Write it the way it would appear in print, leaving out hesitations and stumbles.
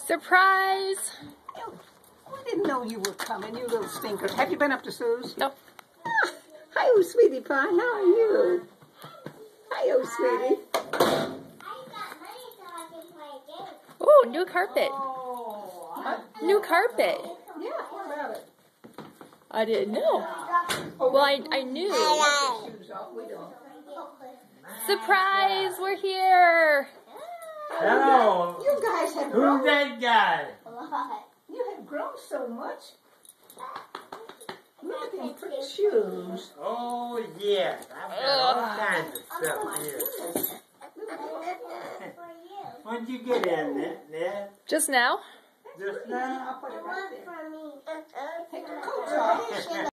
Surprise! I didn't know you were coming, you little stinker. Have you been up to Sue's? No. Hi, sweetie pie. How are you? Hi, sweetie. Oh, new carpet. What? New carpet. Yeah, what about it? I didn't know. Well, I knew. Shoes off. We don't. Surprise! We're here. Hello. You guys have Who's grown. that guy? You have grown so much. Look at these pretty shoes. Oh, yeah. I've got all kinds of stuff here. When'd you get in, Ned? Just now? Just now? I'll put it right there. Take your coats off.